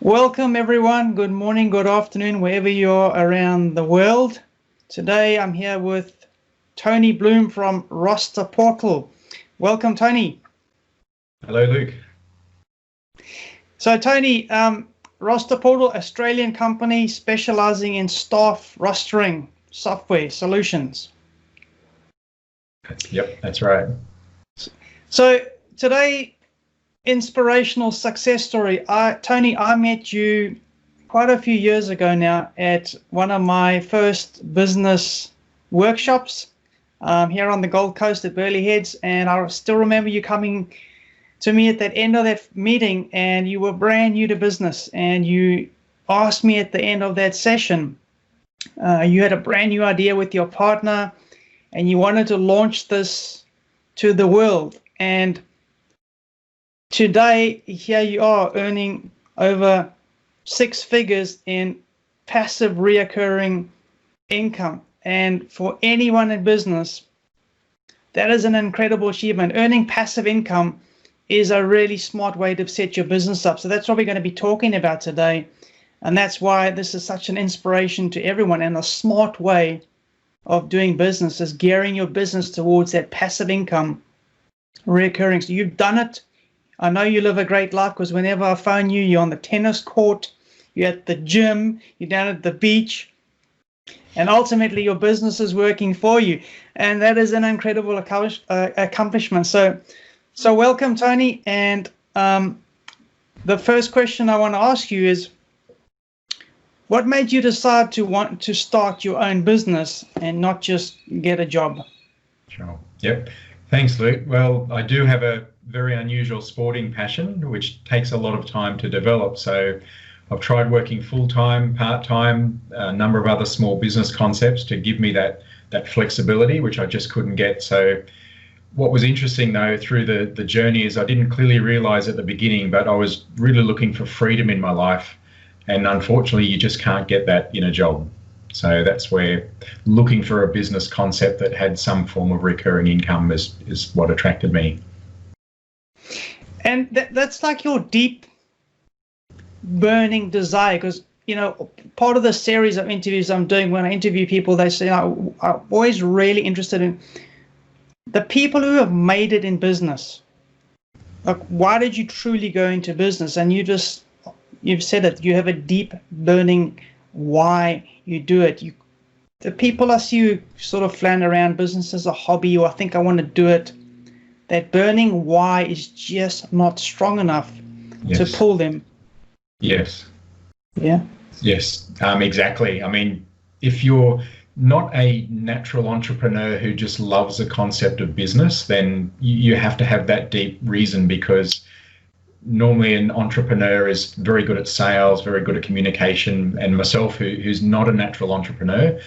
Welcome, everyone. Good morning, good afternoon, wherever you are around the world. Today, I'm here with Tony Bloom from Roster Portal. Welcome, Tony. Hello, Luke. So, Tony, Roster Portal, Australian company specializing in staff rostering software solutions. Yep, that's right. So, today, inspirational success story. Tony, I met you quite a few years ago now at one of my first business workshops here on the Gold Coast at Burleigh Heads, and I still remember you coming to me at that end of that meeting, and you were brand new to business, and you asked me at the end of that session, you had a brand new idea with your partner, and you wanted to launch this to the world. And today, here you are earning over 6 figures in passive reoccurring income. And for anyone in business, that is an incredible achievement. Earning passive income is a really smart way to set your business up. So that's what we're going to be talking about today. And that's why this is such an inspiration to everyone. And a smart way of doing business is gearing your business towards that passive income reoccurring. So you've done it. I know you live a great life, because whenever I phone you, you're on the tennis court, you're at the gym, you're down at the beach, and ultimately your business is working for you. And that is an incredible accomplishment. So welcome, Tony. And the first question I want to ask you is, what made you decide to want to start your own business and not just get a job? Sure. Yep. Thanks, Luke. Well, I do have a very unusual sporting passion, which takes a lot of time to develop. So I've tried working full-time, part-time, a number of other small business concepts to give me that flexibility, which I just couldn't get. So what was interesting, though, through the journey is I didn't clearly realize at the beginning, but I was really looking for freedom in my life. And unfortunately, you just can't get that in a job. So that's where looking for a business concept that had some form of recurring income is what attracted me. And that's like your deep burning desire, because, part of the series of interviews I'm doing, when I interview people, they say, I'm always really interested in the people who have made it in business. Like, why did you truly go into business? And you've said it, you have a deep burning why you do it. The people I see who sort of flounder around business as a hobby, or I think I want to do it, that burning why is just not strong enough to pull them. Yes. Yeah. Yes, exactly. I mean, if you're not a natural entrepreneur who just loves the concept of business, then you have to have that deep reason, because normally an entrepreneur is very good at sales, very good at communication, and myself, who's not a natural entrepreneur,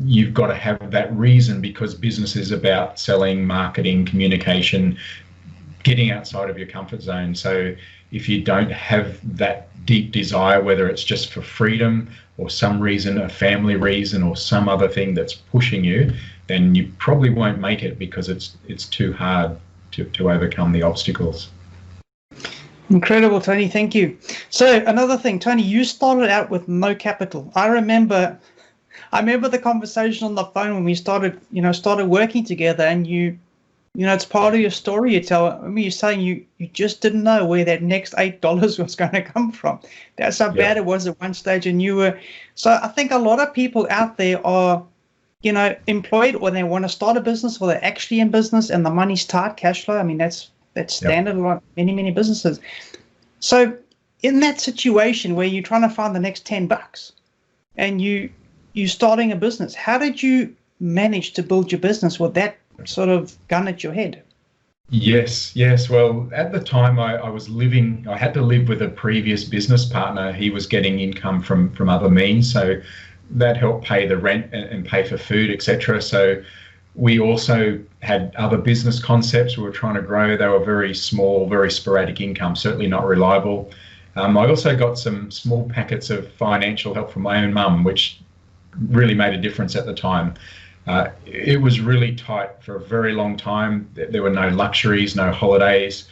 you've got to have that reason, because business is about selling, marketing, communication, getting outside of your comfort zone. So if you don't have that deep desire, whether it's just for freedom or some reason, a family reason, or some other thing that's pushing you, then you probably won't make it, because it's too hard to overcome the obstacles. Incredible, Tony. Thank you. So another thing, Tony, you started out with no capital. I remember the conversation on the phone when we started working together, and it's part of your story you tell. I remember you saying you just didn't know where that next $8 was going to come from. That's how bad it was at one stage. And so I think a lot of people out there are, employed, or they want to start a business, or they're actually in business and the money's tight, cash flow. I mean, that's standard on many businesses. So in that situation where you're trying to find the next $10 and you're starting a business, how did you manage to build your business with that sort of gun at your head? Yes. Well, at the time I had to live with a previous business partner. He was getting income from other means, so that helped pay the rent and pay for food, etc. So we also had other business concepts we were trying to grow. They were very small, very sporadic income, certainly not reliable. I also got some small packets of financial help from my own mum, which really made a difference at the time. It was really tight for a very long time. There were no luxuries, no holidays.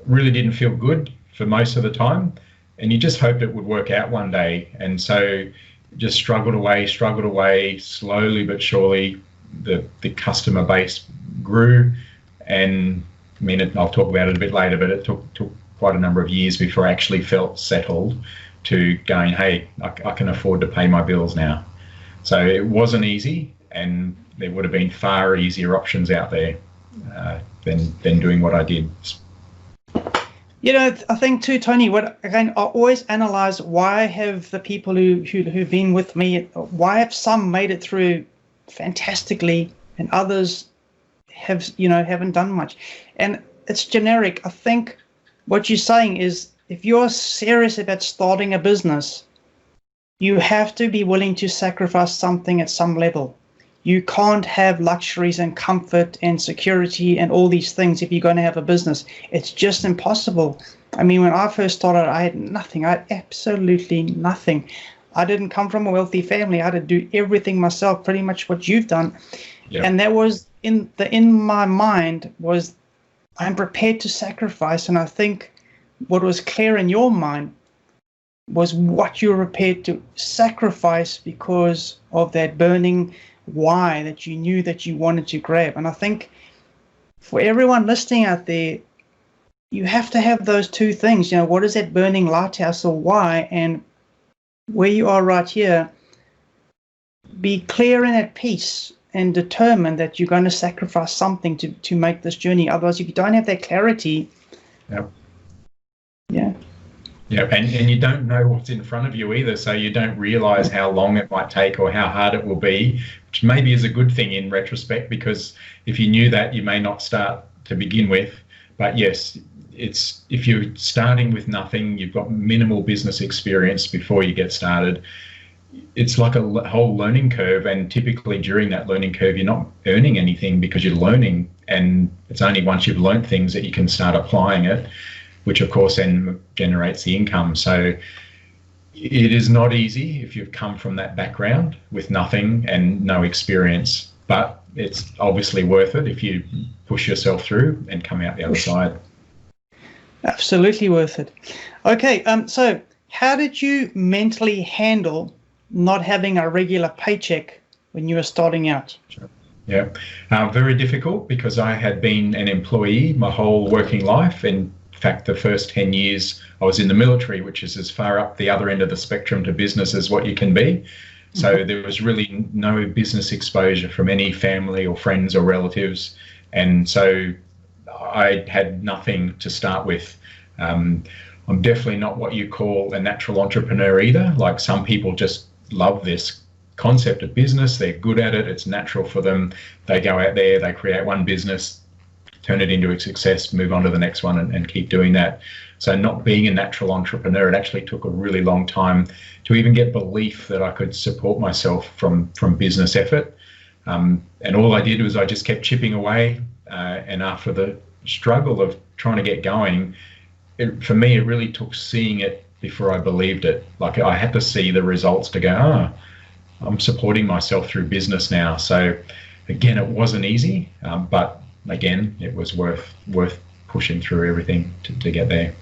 Really didn't feel good for most of the time. and you just hoped it would work out one day. And so just struggled away, slowly but surely. The customer base grew, and I mean, I'll talk about it a bit later, but it took quite a number of years before I actually felt settled to going, hey, I can afford to pay my bills now. So it wasn't easy, and there would have been far easier options out there than doing what I did. You know, I think too, Tony, I always analyze why have the people who've been with me, why have some made it through fantastically and others haven't done much. And it's generic. I think what you're saying is, if you're serious about starting a business, you have to be willing to sacrifice something at some level. You can't have luxuries and comfort and security and all these things if you're going to have a business. It's just impossible. I mean, when I first started, I had nothing. I had absolutely nothing. I didn't come from a wealthy family. I had to do everything myself, pretty much what you've done. Yep. And that was in my mind was, I'm prepared to sacrifice. And I think what was clear in your mind was what you were prepared to sacrifice because of that burning why that you knew that you wanted to grab. And I think for everyone listening out there, you have to have those two things. You know, what is that burning lighthouse or why? And where you are right here, be clear and at peace and determined that you're going to sacrifice something to make this journey. Otherwise, if you don't have that clarity, and you don't know what's in front of you either, so you don't realize how long it might take or how hard it will be, which maybe is a good thing in retrospect, because if you knew that, you may not start to begin with. But yes, it's if you're starting with nothing, you've got minimal business experience before you get started, it's like a whole learning curve, and typically during that learning curve you're not earning anything because you're learning, and it's only once you've learned things that you can start applying it, which of course then generates the income. So it is not easy if you've come from that background with nothing and no experience, but it's obviously worth it if you push yourself through and come out the other side. Absolutely worth it. Okay, so how did you mentally handle not having a regular paycheck when you were starting out? Sure. Yeah, very difficult, because I had been an employee my whole working life. In fact, the first 10 years I was in the military, which is as far up the other end of the spectrum to business as what you can be. So there was really no business exposure from any family or friends or relatives. And so I had nothing to start with. I'm definitely not what you call a natural entrepreneur either. Like, some people just love this concept of business. They're good at it. It's natural for them. They go out there, they create one business, turn it into a success, move on to the next one, and keep doing that. So not being a natural entrepreneur, it actually took a really long time to even get belief that I could support myself from business effort. And all I did was I just kept chipping away. And after the struggle of trying to get going, for me, it really took seeing it before I believed it. Like, I had to see the results to go, I'm supporting myself through business now. So again, it wasn't easy, but again, it was worth pushing through everything to get there.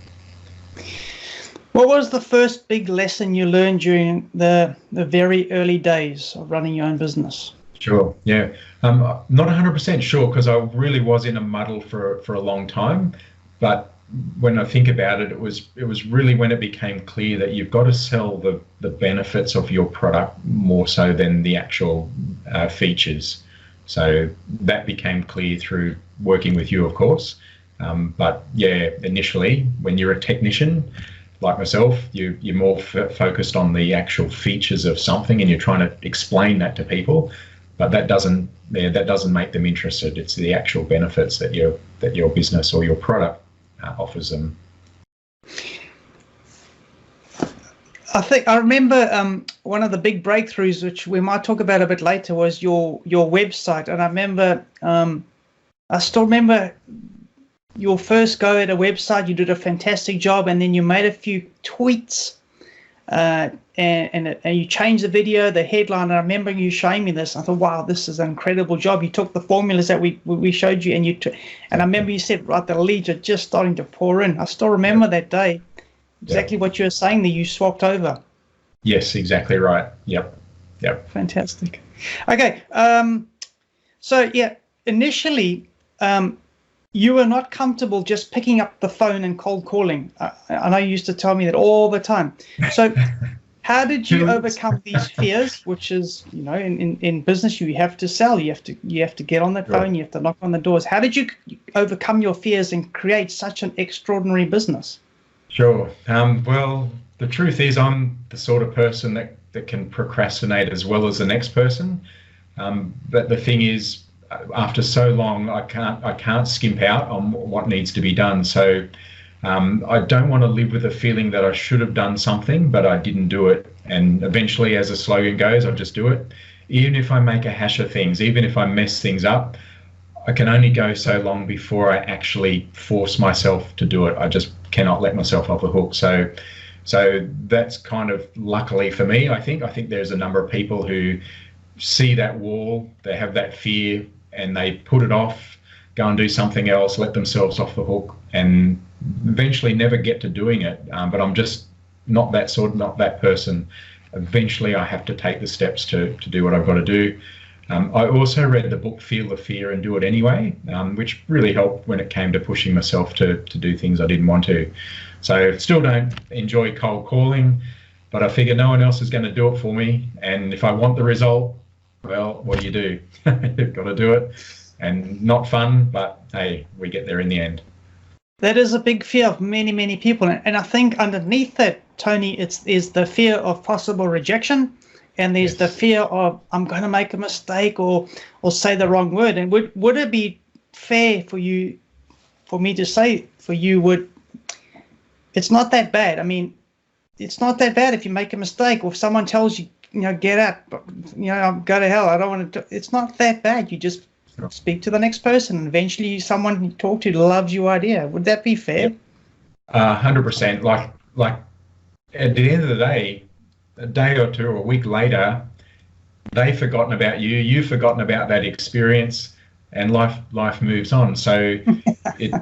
What was the first big lesson you learned during the very early days of running your own business? Sure, yeah. Not 100% sure, because I really was in a muddle for a long time. But when I think about it, it was really when it became clear that you've got to sell the benefits of your product more so than the actual features. So that became clear through working with you, of course. But yeah, initially, when you're a technician like myself, you're more focused on the actual features of something, and you're trying to explain that to people. But that doesn't make them interested. It's the actual benefits that your business or your product offers them. I remember one of the big breakthroughs, which we might talk about a bit later, was your website. And I remember, I still remember your first go at a website. You did a fantastic job, and then you made a few tweaks, and you changed the video, the headline. And I remember you showing me this. I thought, wow, this is an incredible job. You took the formulas that we showed you, and I remember you said, right, the leads are just starting to pour in. I still remember that day. exactly what you're saying there. You swapped over. Yes, exactly right. Yep. Fantastic. Okay. So yeah, initially, you were not comfortable just picking up the phone and cold calling. I know you used to tell me that all the time. So how did you overcome these fears? Which is, in business, you have to sell. You have to get on the phone. You have to knock on the doors. How did you overcome your fears and create such an extraordinary business? Sure. Well, the truth is, I'm the sort of person that can procrastinate as well as the next person. But the thing is, after so long, I can't skimp out on what needs to be done. So I don't want to live with a feeling that I should have done something, but I didn't do it. And eventually, as the slogan goes, I'll just do it. Even if I make a hash of things, even if I mess things up, I can only go so long before I actually force myself to do it. I just cannot let myself off the hook. So that's kind of luckily for me, I think. I think there's a number of people who see that wall, they have that fear, and they put it off, go and do something else, let themselves off the hook, and eventually never get to doing it. But I'm just not that person. Eventually I have to take the steps to do what I've got to do. I also read the book Feel the Fear and Do It Anyway, which really helped when it came to pushing myself to do things I didn't want to. So still don't enjoy cold calling, but I figure no one else is going to do it for me. And if I want the result, well, what do? You've got to do it. And not fun, but hey, we get there in the end. That is a big fear of many, many people. And I think underneath that, Tony, is the fear of possible rejection. And there's the fear of, I'm going to make a mistake or say the wrong word. And would it be fair for me to say, it's not that bad. I mean, it's not that bad if you make a mistake or if someone tells you, get out, go to hell. I don't want to. It's not that bad. You just speak to the next person, and eventually someone you talk to loves your idea. Would that be fair? 100%. Like at the end of the day, a day or two or a week later, they've forgotten about you. You've forgotten about that experience, and life moves on. So it's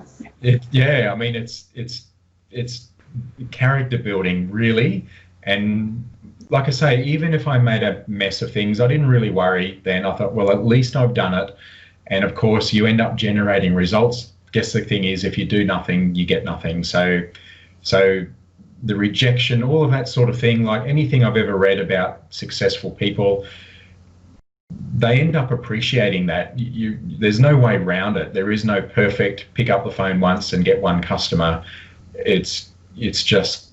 character building really. And like I say, even if I made a mess of things, I didn't really worry then. I thought, well, at least I've done it. And of course, you end up generating results. Guess the thing is, if you do nothing, you get nothing. So the rejection, all of that sort of thing, like anything I've ever read about successful people, they end up appreciating that. There's no way around it. There is no perfect pick up the phone once and get one customer. It's just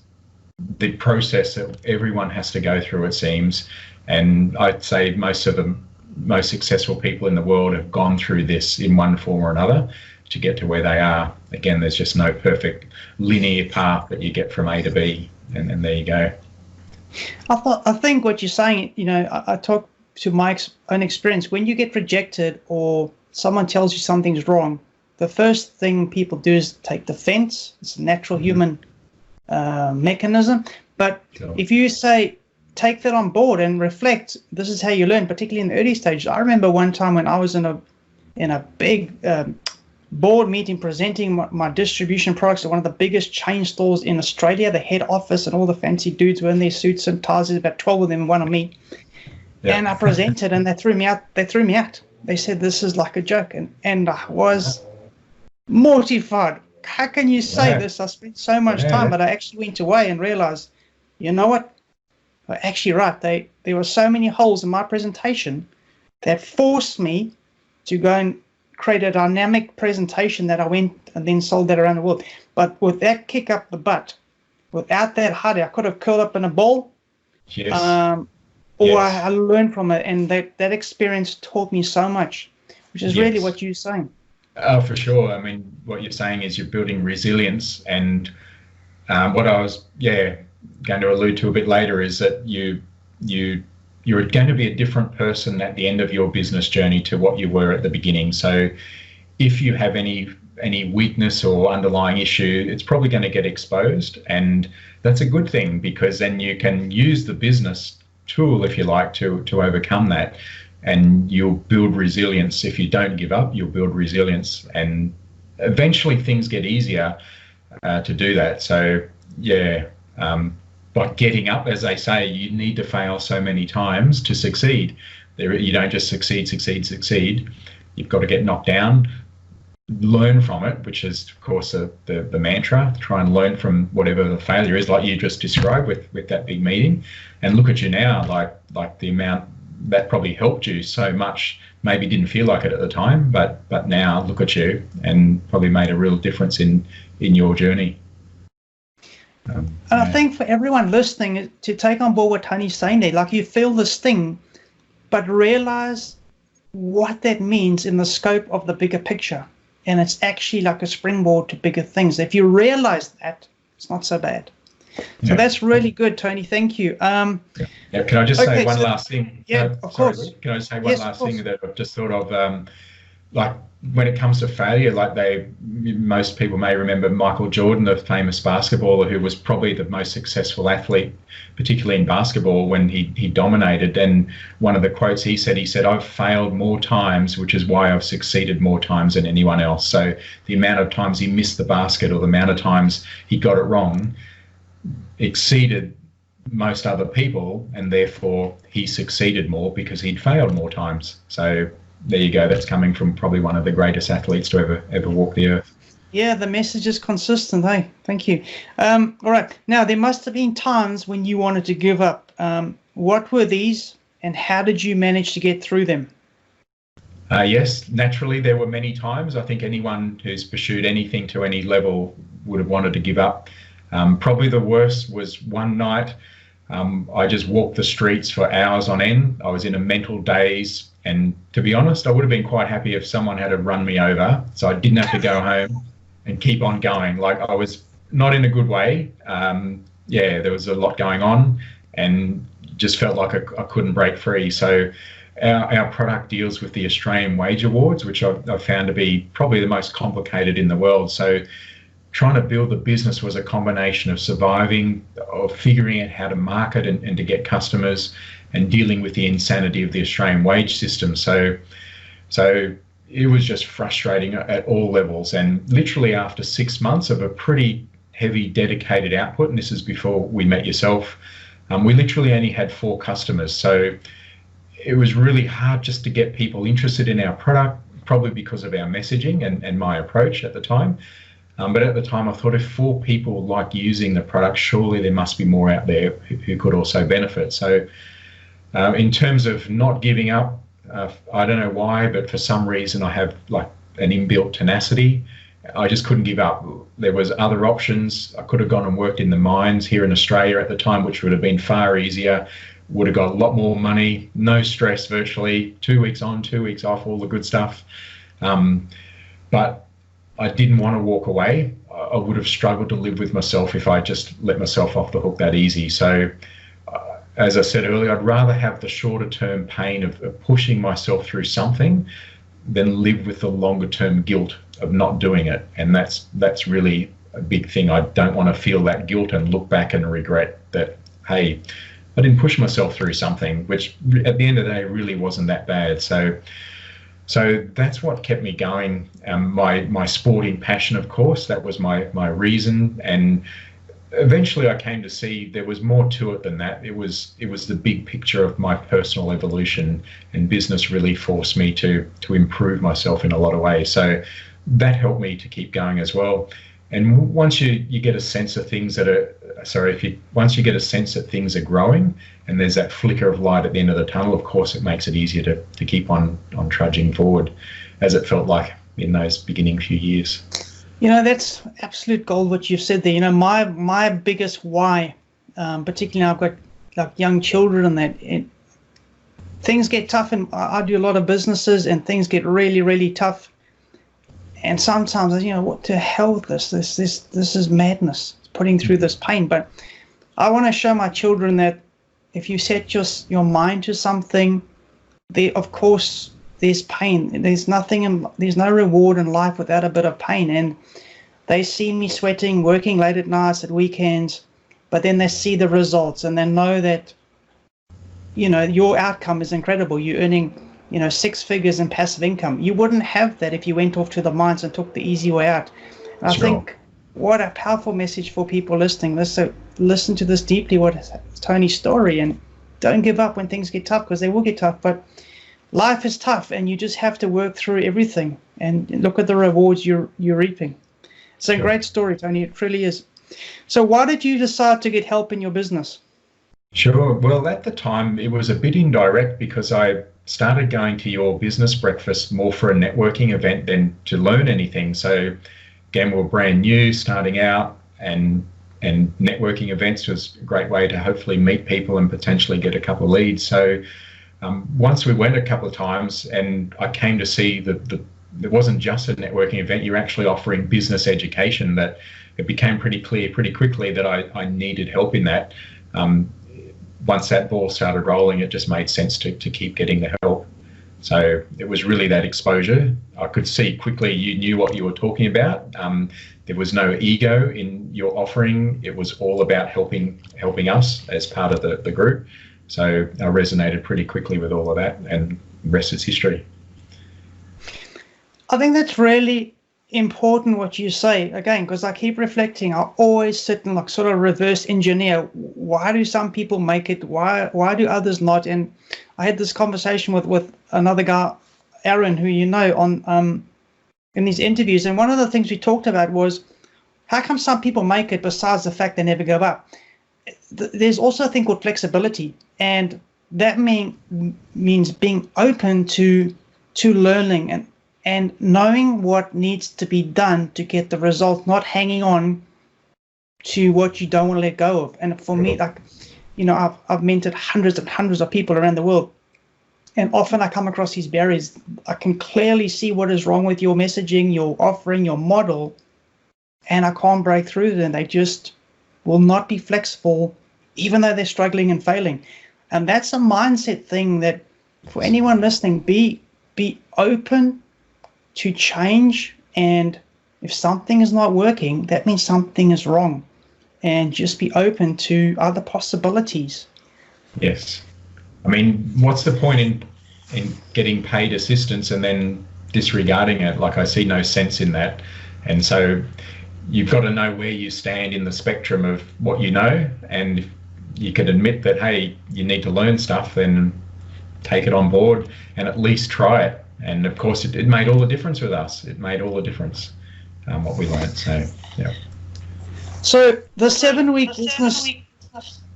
the process that everyone has to go through, it seems. And I'd say most of the most successful people in the world have gone through this in one form or another to get to where they are. Again, there's just no perfect linear path that you get from A to B, and there you go. I think what you're saying, I talk to my own experience. When you get rejected or someone tells you something's wrong, the first thing people do is take defense. It's a natural human mechanism. But if you say, take that on board and reflect, this is how you learn, particularly in the early stages. I remember one time when I was in a big board meeting presenting my distribution products at one of the biggest chain stores in Australia, the head office, and all the fancy dudes were in their suits and ties. There's about 12 of them, one on me. Yeah. And I presented and they threw me out. They said, this is like a joke. And I was mortified. How can you say this? I spent so much time, but I actually went away and realized, you know what? I'm actually right. There were so many holes in my presentation that forced me to go and create a dynamic presentation that I went and then sold that around the world. But with that kick up the butt, without that heartache, I could have curled up in a ball. Yes. I learned from it, and that experience taught me so much, which is really what you're saying. Oh, for sure. I mean, what you're saying is you're building resilience, and what I was going to allude to a bit later is that you're going to be a different person at the end of your business journey to what you were at the beginning. So if you have any weakness or underlying issue, it's probably going to get exposed, and that's a good thing, because then you can use the business tool, if you like, to overcome that, and you'll build resilience. If you don't give up, you'll build resilience, and eventually things get easier to do that. So By getting up, as they say, you need to fail so many times to succeed. You don't just succeed. You've got to get knocked down, learn from it, which is, of course, the mantra. Try and learn from whatever the failure is, like you just described with that big meeting. And look at you now, like the amount that probably helped you so much. Maybe didn't feel like it at the time, but now look at you, and probably made a real difference in your journey. And I think for everyone listening, to take on board what Tony's saying there, like you feel this thing, but realize what that means in the scope of the bigger picture. And it's actually like a springboard to bigger things. If you realize that, it's not so bad. So that's really good, Tony. Thank you. Can I just say one last thing? Yeah, of course. Can I say one last thing that I've just thought of? Like when it comes to failure, most people may remember Michael Jordan, the famous basketballer, who was probably the most successful athlete, particularly in basketball, when he dominated. And one of the quotes he said, "I've failed more times, which is why I've succeeded more times than anyone else." So the amount of times he missed the basket, or the amount of times he got it wrong, exceeded most other people, and therefore he succeeded more because he'd failed more times. So there you go. That's coming from probably one of the greatest athletes to ever walk the earth. Yeah, the message is consistent. Hey, thank you. All right. Now, there must have been times when you wanted to give up. What were these, and how did you manage to get through them? Yes, naturally, there were many times. I think anyone who's pursued anything to any level would have wanted to give up. Probably the worst was one night. I just walked the streets for hours on end. I was in a mental daze. And to be honest, I would have been quite happy if someone had run me over, so I didn't have to go home and keep on going. Like, I was not in a good way. There was a lot going on, and just felt like I couldn't break free. So our product deals with the Australian Wage Awards, which I've found to be probably the most complicated in the world. So trying to build the business was a combination of surviving, of figuring out how to market and to get customers, and dealing with the insanity of the Australian wage system. So it was just frustrating at all levels. And literally after 6 months of a pretty heavy dedicated output, and this is before we met yourself, we literally only had 4 customers. So it was really hard just to get people interested in our product, probably because of our messaging and my approach at the time. But at the time, I thought, if 4 people like using the product, surely there must be more out there who could also benefit. So in terms of not giving up, I don't know why, but for some reason I have like an inbuilt tenacity. I just couldn't give up. There was other options. I could have gone and worked in the mines here in Australia at the time, which would have been far easier. Would have got a lot more money, no stress virtually, 2 weeks on, 2 weeks off, all the good stuff. But I didn't want to walk away. I would have struggled to live with myself if I just let myself off the hook that easy. So as I said earlier, I'd rather have the shorter term pain of pushing myself through something than live with the longer term guilt of not doing it. And that's really a big thing. I don't want to feel that guilt and look back and regret that, hey, I didn't push myself through something, which at the end of the day really wasn't that bad. So that's what kept me going. My sporting passion, of course, that was my reason. And eventually I came to see there was more to it than that. It was the big picture of my personal evolution, and business really forced me to improve myself in a lot of ways. So that helped me to keep going as well. And once you get a sense of things once you get a sense that things are growing and there's that flicker of light at the end of the tunnel, of course, it makes it easier to keep on trudging forward, as it felt like in those beginning few years. That's absolute gold what you've said there. My biggest why, particularly I've got like young children and that, things get tough, and I do a lot of businesses and things get really, really tough. And sometimes, what to hell with this? This is madness, putting through this pain. But I want to show my children that if you set your mind to something, of course, there's pain. There's no reward in life without a bit of pain. And they see me sweating, working late at nights, at weekends, but then they see the results and they know that, your outcome is incredible. You're earning, 6 figures in passive income. You wouldn't have that if you went off to the mines and took the easy way out. And I think what a powerful message for people listening. So listen to this deeply, what is Tony's story, and don't give up when things get tough, because they will get tough. But life is tough, and you just have to work through everything and look at the rewards you're reaping. It's a great story, Tony. It really is. So why did you decide to get help in your business? Sure. Well, at the time, it was a bit indirect because I started going to your business breakfast more for a networking event than to learn anything. So again, we were brand new, starting out, and networking events was a great way to hopefully meet people and potentially get a couple of leads. So once we went a couple of times, and I came to see that it wasn't just a networking event, you're actually offering business education, that it became pretty clear pretty quickly that I needed help in that. Once that ball started rolling, it just made sense to keep getting the help. So it was really that exposure. I could see quickly you knew what you were talking about. There was no ego in your offering. It was all about helping us as part of the group. So I resonated pretty quickly with all of that, and the rest is history. I think that's really important what you say, again, because I keep reflecting. I always sit and sort of reverse engineer. Why do some people make it? Why do others not? And I had this conversation with another guy, Aaron, who you know, on in these interviews, and one of the things we talked about was, how come some people make it besides the fact they never give up? There's also a thing called flexibility, and that means being open to learning and knowing what needs to be done to get the result, not hanging on to what you don't want to let go of. And for me, I've mentored hundreds and hundreds of people around the world, and often I come across these barriers. I can clearly see what is wrong with your messaging, your offering, your model, and I can't break through them. They just will not be flexible, even though they're struggling and failing. And that's a mindset thing that, for anyone listening, be open to change, and if something is not working, that means something is wrong, and just be open to other possibilities. Yes. I mean, what's the point in getting paid assistance and then disregarding it? Like, I see no sense in that. And so you've got to know where you stand in the spectrum of what you know, and if you can admit that, hey, you need to learn stuff, then take it on board and at least try it. And of course, it made all the difference with us. It made all the difference, what we learned. So, yeah. So the 7-week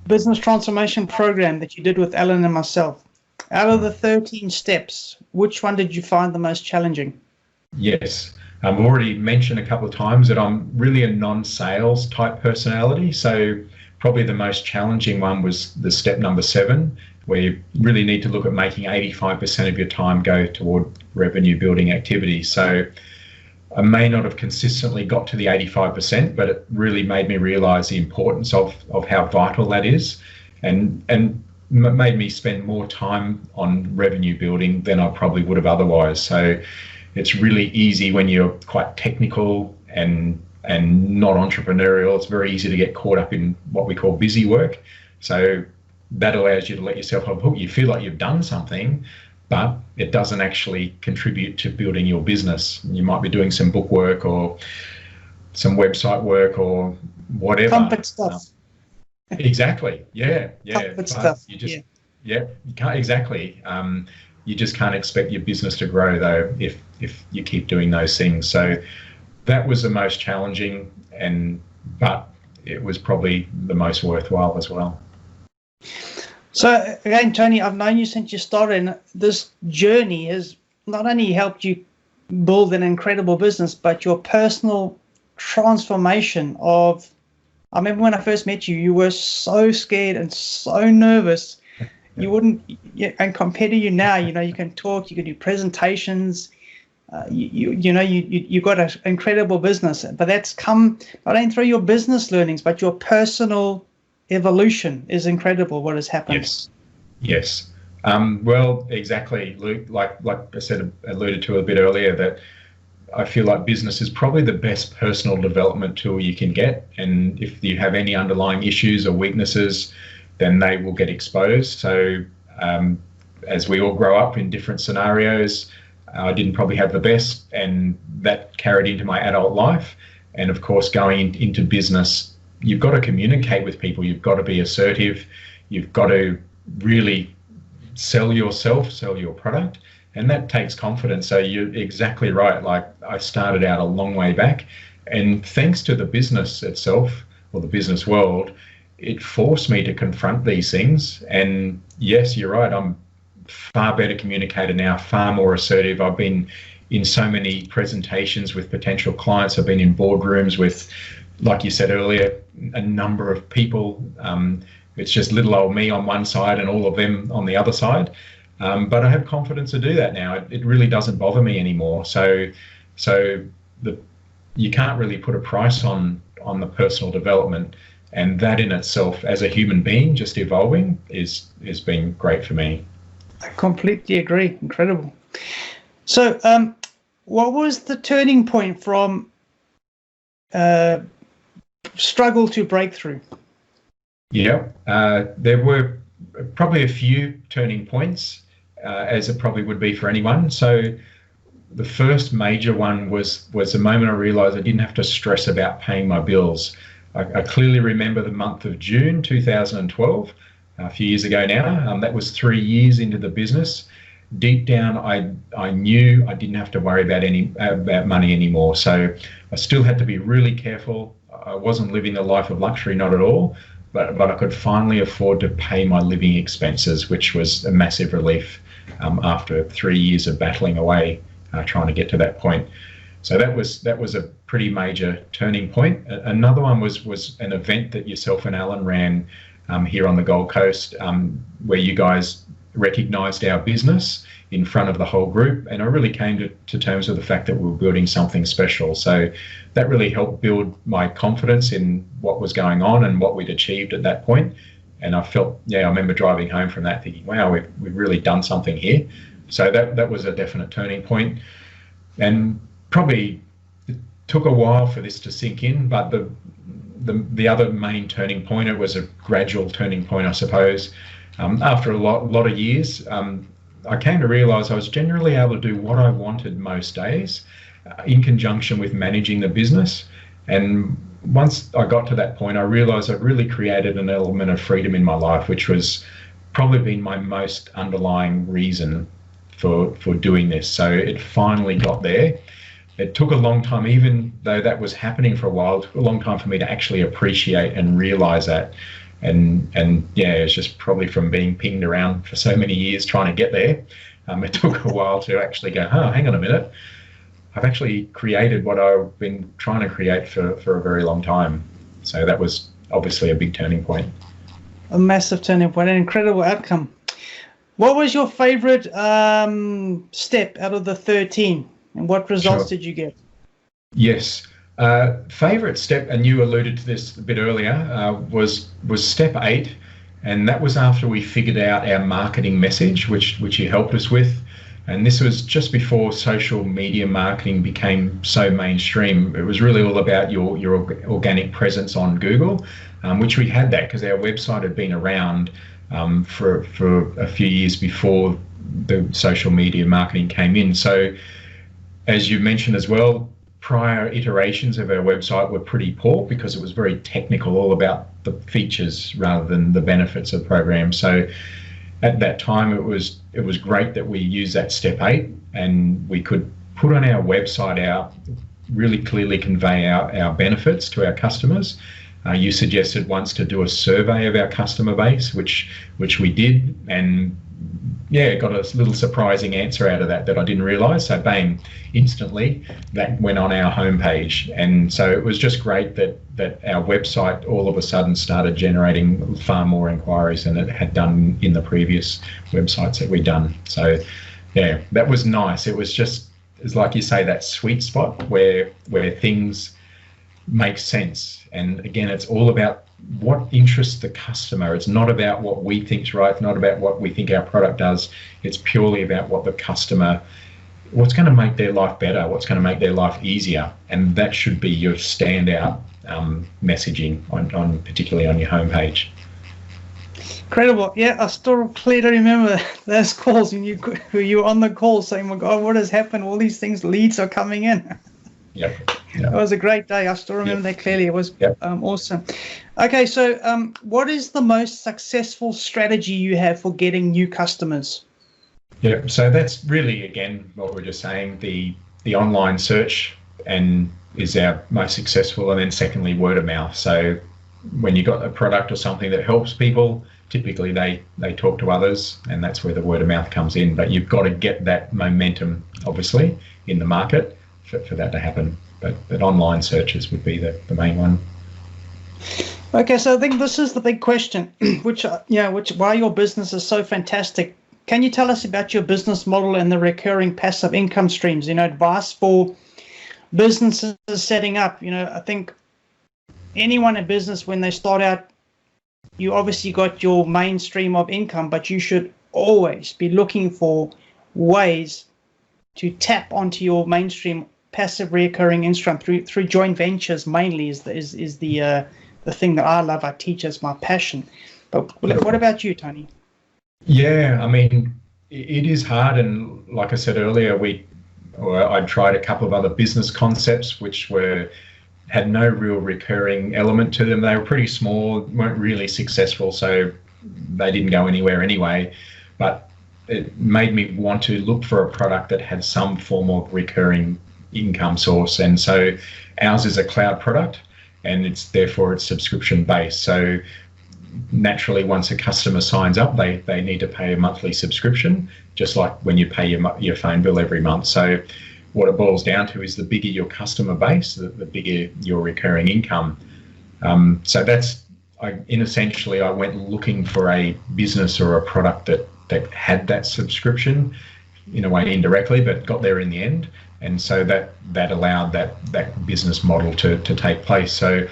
business transformation program that you did with Alan and myself, out of the 13 steps, which one did you find the most challenging? Yes. I've already mentioned a couple of times that I'm really a non-sales type personality. So probably the most challenging one was the step number 7, where you really need to look at making 85% of your time go toward revenue building activities. So I may not have consistently got to the 85%, but it really made me realize the importance of how vital that is, and made me spend more time on revenue building than I probably would have otherwise. So it's really easy when you're quite technical and not entrepreneurial. It's very easy to get caught up in what we call busy work. So that allows you to let yourself off hook. You feel like you've done something, but it doesn't actually contribute to building your business. You might be doing some book work or some website work or whatever. Comfort stuff. Exactly. Yeah. Comfort stuff. You just, you can't exactly. You just can't expect your business to grow though if you keep doing those things. So that was the most challenging, but it was probably the most worthwhile as well. So again, Tony, I've known you since you started, and this journey has not only helped you build an incredible business, but your personal transformation of, I remember when I first met you, you were so scared and so nervous. You wouldn't, and compared to you now, you can talk, you can do presentations, you got an incredible business, but that's come not only through your business learnings, but your personal evolution is incredible what has happened. Yes. Well, exactly, Luke, like I said, alluded to a bit earlier, that I feel like business is probably the best personal development tool you can get. And if you have any underlying issues or weaknesses, then they will get exposed. So as we all grow up in different scenarios, I didn't probably have the best, and that carried into my adult life. And of course, going into business, you've got to communicate with people. You've got to be assertive. You've got to really sell yourself, sell your product, and that takes confidence. So you're exactly right. Like, I started out a long way back, and thanks to the business itself, or the business world, it forced me to confront these things. And yes, you're right. I'm far better communicator now, far more assertive. I've been in so many presentations with potential clients. I've been in boardrooms with, like you said earlier, a number of people. It's just little old me on one side and all of them on the other side. But I have confidence to do that now. It really doesn't bother me anymore. So you can't really put a price on the personal development, and that in itself, as a human being, just evolving, is been great for me. I completely agree. Incredible. So, what was the turning point from struggle to breakthrough? Yeah, there were probably a few turning points, as it probably would be for anyone. So the first major one was the moment I realized I didn't have to stress about paying my bills. I clearly remember the month of June 2012, a few years ago now. That was 3 years into the business. Deep down, I knew I didn't have to worry about money anymore. So I still had to be really careful. I wasn't living the life of luxury, not at all. But I could finally afford to pay my living expenses, which was a massive relief after 3 years of battling away, trying to get to that point. So that was a pretty major turning point. Another one was an event that yourself and Alan ran here on the Gold Coast, where you guys recognised our business in front of the whole group, and I really came to terms with the fact that we were building something special. So that really helped build my confidence in what was going on and what we'd achieved at that point. And I felt, I remember driving home from that thinking, wow, we've really done something here. So that was a definite turning point. And probably it took a while for this to sink in, but the other main turning point, it was a gradual turning point, I suppose. After a lot of years, I came to realise I was generally able to do what I wanted most days, in conjunction with managing the business. And once I got to that point, I realised I'd really created an element of freedom in my life, which was probably been my most underlying reason for doing this. So it finally got there. It took a long time, even though that was happening for a while, it took a long time for me to actually appreciate and realise that. And it's just probably from being pinged around for so many years trying to get there. It took a while to actually go, hang on a minute. I've actually created what I've been trying to create for a very long time. So that was obviously a big turning point. A massive turning point, an incredible outcome. What was your favorite step out of the 13, and what results did you get? Yes. Favorite step, and you alluded to this a bit earlier, was step 8, and that was after we figured out our marketing message, which you helped us with. And this was just before social media marketing became so mainstream. It was really all about your organic presence on Google, which we had that because our website had been around for a few years before the social media marketing came in. So as you mentioned as well, prior iterations of our website were pretty poor because it was very technical, all about the features rather than the benefits of programs. So at that time, it was great that we used that step 8, and we could put on our website out, really clearly convey our benefits to our customers. You suggested once to do a survey of our customer base, which we did, and got a little surprising answer out of that I didn't realise. So bang, instantly that went on our homepage. And so it was just great that our website all of a sudden started generating far more inquiries than it had done in the previous websites that we'd done. So that was nice. It was just, it's like you say, that sweet spot where things make sense. And again, it's all about what interests the customer. It's not about what we think's right. It's not about what we think our product does. It's purely about what the customer, what's going to make their life better, what's going to make their life easier. And that should be your standout messaging on particularly on your homepage. Incredible. Yeah, I still clearly remember those calls when you were on the call saying, "My God, what has happened? All these things, leads are coming in." Yep. It was a great day. I still remember that clearly. It was awesome. Okay, so what is the most successful strategy you have for getting new customers? Yeah, so that's really, again, what we're just saying, the online search and is our most successful, and then secondly, word of mouth. So when you got a product or something that helps people, typically they talk to others, and that's where the word of mouth comes in. But you've got to get that momentum, obviously, in the market for that to happen. But online searches would be the main one. Okay, so I think this is the big question, which why your business is so fantastic. Can you tell us about your business model and the recurring passive income streams? Advice for businesses setting up. I think anyone in business, when they start out, you obviously got your main stream of income, but you should always be looking for ways to tap onto your mainstream passive recurring income through joint ventures. Mainly is the thing that I love. I teach as my passion. But what about you, Tony? Yeah, I mean, it is hard, and like I said earlier, I tried a couple of other business concepts which had no real recurring element to them. They were pretty small, weren't really successful, so they didn't go anywhere anyway. But it made me want to look for a product that had some form of recurring income source, and so ours is a cloud product, and it's subscription based. So naturally, once a customer signs up, they need to pay a monthly subscription, just like when you pay your phone bill every month. So what it boils down to is the bigger your customer base, the bigger your recurring income. So essentially I went looking for a business or a product that had that subscription, in a way indirectly, but got there in the end. And so that allowed that business model to take place. So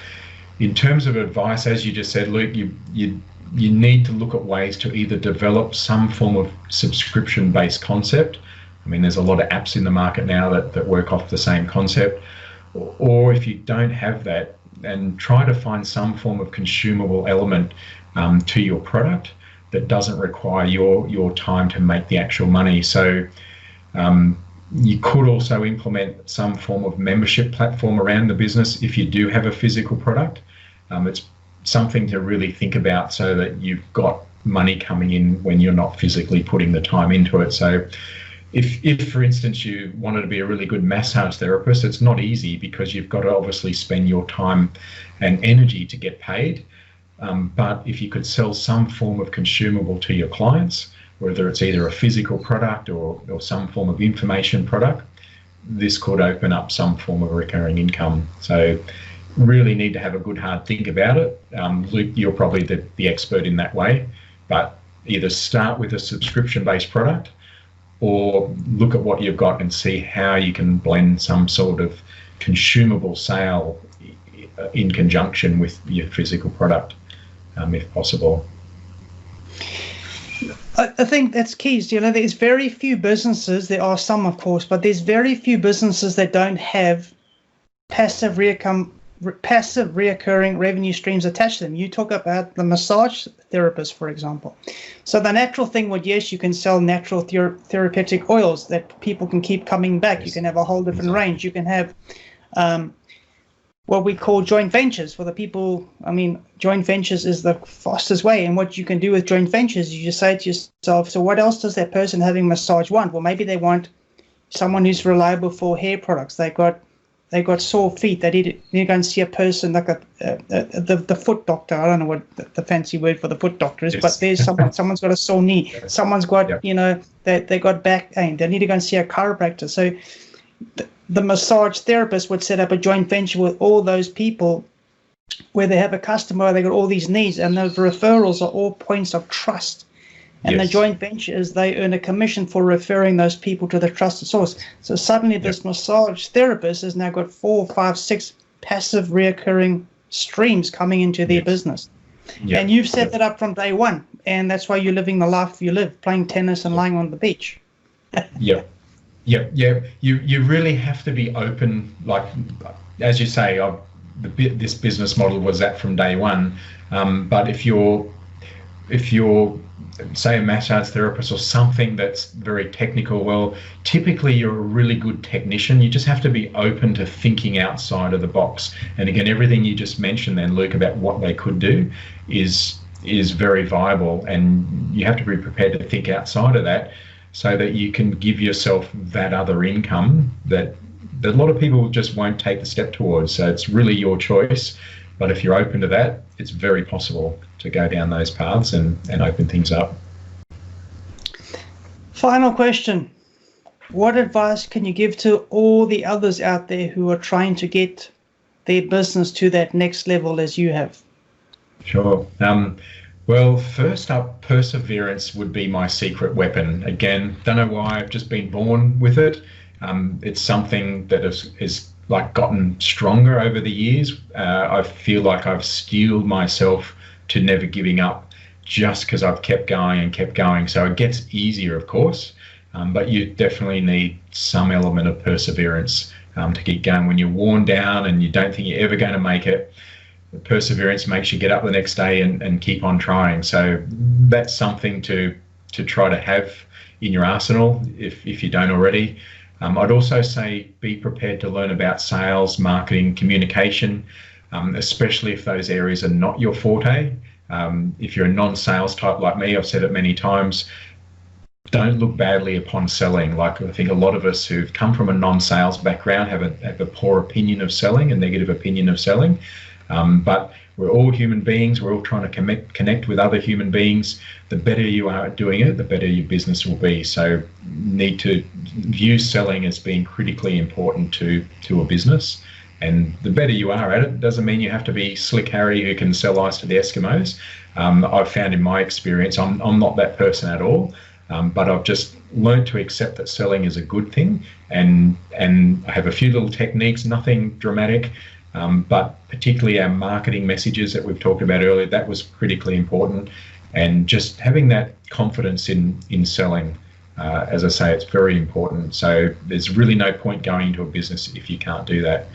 in terms of advice, as you just said, Luke, you need to look at ways to either develop some form of subscription-based concept. I mean, there's a lot of apps in the market now that work off the same concept. Or if you don't have that, then try to find some form of consumable element to your product that doesn't require your time to make the actual money. So you could also implement some form of membership platform around the business if you do have a physical product. It's something to really think about so that you've got money coming in when you're not physically putting the time into it. So if for instance, you wanted to be a really good massage therapist, it's not easy because you've got to obviously spend your time and energy to get paid. But if you could sell some form of consumable to your clients, whether it's either a physical product or some form of information product, this could open up some form of recurring income. So really need to have a good hard think about it. Luke, you're probably the expert in that way, but either start with a subscription-based product or look at what you've got and see how you can blend some sort of consumable sale in conjunction with your physical product, if possible. I think that's key. There's very few businesses, there are some of course, but there's very few businesses that don't have passive reoccurring revenue streams attached to them. You talk about the massage therapist, for example. So the natural thing would, yes, you can sell natural therapeutic oils that people can keep coming back. Yes. You can have a whole different range. You can have what we call joint ventures for the people. I mean, joint ventures is the fastest way. And what you can do with joint ventures, you just say to yourself, so what else does that person having massage want? Well, maybe they want someone who's reliable for hair products. They got sore feet. They need to go and see a person like the foot doctor. I don't know what the fancy word for the foot doctor is, yes. But there's someone's got a sore knee. Someone's got, they got back pain. They need to go and see a chiropractor. So the massage therapist would set up a joint venture with all those people where they have a customer, they got all these needs, and those referrals are all points of trust. And yes. The joint venture is they earn a commission for referring those people to the trusted source. So suddenly this massage therapist has now got 4, 5, 6 passive reoccurring streams coming into their business. Yep. And you've set that up from day one. And that's why you're living the life you live, playing tennis and lying on the beach. Yeah. You really have to be open. Like, as you say, this business model was that from day one. But if you're say a massage therapist or something that's very technical, well, typically you're a really good technician. You just have to be open to thinking outside of the box. And again, everything you just mentioned then, Luke, about what they could do is very viable, and you have to be prepared to think outside of that so that you can give yourself that other income that a lot of people just won't take the step towards. So it's really your choice. But if you're open to that, it's very possible to go down those paths and open things up. Final question. What advice can you give to all the others out there who are trying to get their business to that next level as you have? Sure. Well, first up, perseverance would be my secret weapon. Again, don't know why, I've just been born with it. It's something that is like gotten stronger over the years. I feel like I've steeled myself to never giving up just because I've kept going and kept going. So it gets easier, of course, but you definitely need some element of perseverance to keep going. When you're worn down and you don't think you're ever going to make it, perseverance makes you get up the next day and keep on trying. So that's something to try to have in your arsenal if you don't already. I'd also say be prepared to learn about sales, marketing, communication, especially if those areas are not your forte. If you're a non-sales type like me, I've said it many times, don't look badly upon selling. Like, I think a lot of us who've come from a non-sales background have a poor opinion of selling, a negative opinion of selling. But we're all human beings. We're all trying to connect with other human beings. The better you are at doing it, the better your business will be. So need to view selling as being critically important to a business. And the better you are at it, doesn't mean you have to be Slick Harry who can sell ice to the Eskimos. I've found in my experience, I'm not that person at all. But I've just learned to accept that selling is a good thing. And I have a few little techniques, nothing dramatic. But particularly our marketing messages that we've talked about earlier, that was critically important. And just having that confidence in selling, as I say, it's very important. So there's really no point going into a business if you can't do that.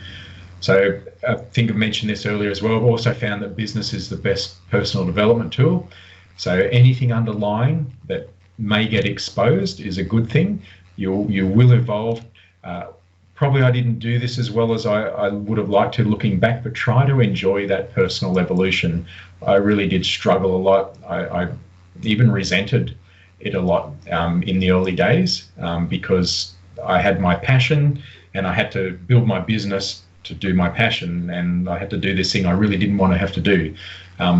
So I think I've mentioned this earlier as well. I've also found that business is the best personal development tool. So anything underlying that may get exposed is a good thing. You will evolve. Probably I didn't do this as well as I would have liked to looking back, but try to enjoy that personal evolution. I really did struggle a lot. I even resented it a lot in the early days because I had my passion and I had to build my business to do my passion, and I had to do this thing I really didn't want to have to do.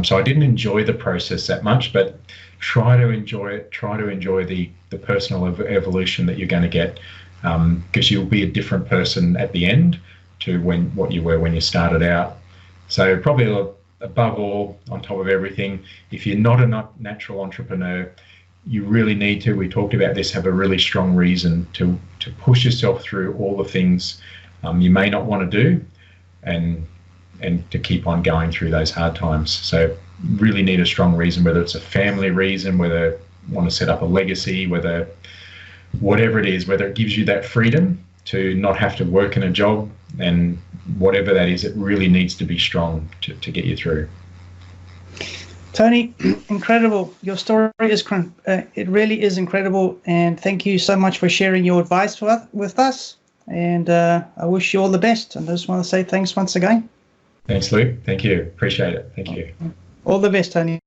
So I didn't enjoy the process that much, but try to enjoy it. Try to enjoy the personal evolution that you're going to get. Because you'll be a different person at the end to what you were when you started out. So probably above all, on top of everything, if you're not a natural entrepreneur, you really need to, we talked about this, have a really strong reason to push yourself through all the things you may not want to do and to keep on going through those hard times. So really need a strong reason, whether it's a family reason, whether you want to set up a legacy, whatever it is, whether it gives you that freedom to not have to work in a job, and whatever that is, it really needs to be strong to get you through. Tony, incredible. Your story is, it really is incredible. And thank you so much for sharing your advice with us. And I wish you all the best. And I just want to say thanks once again. Thanks, Luke. Thank you. Appreciate it. Thank you. All the best, Tony.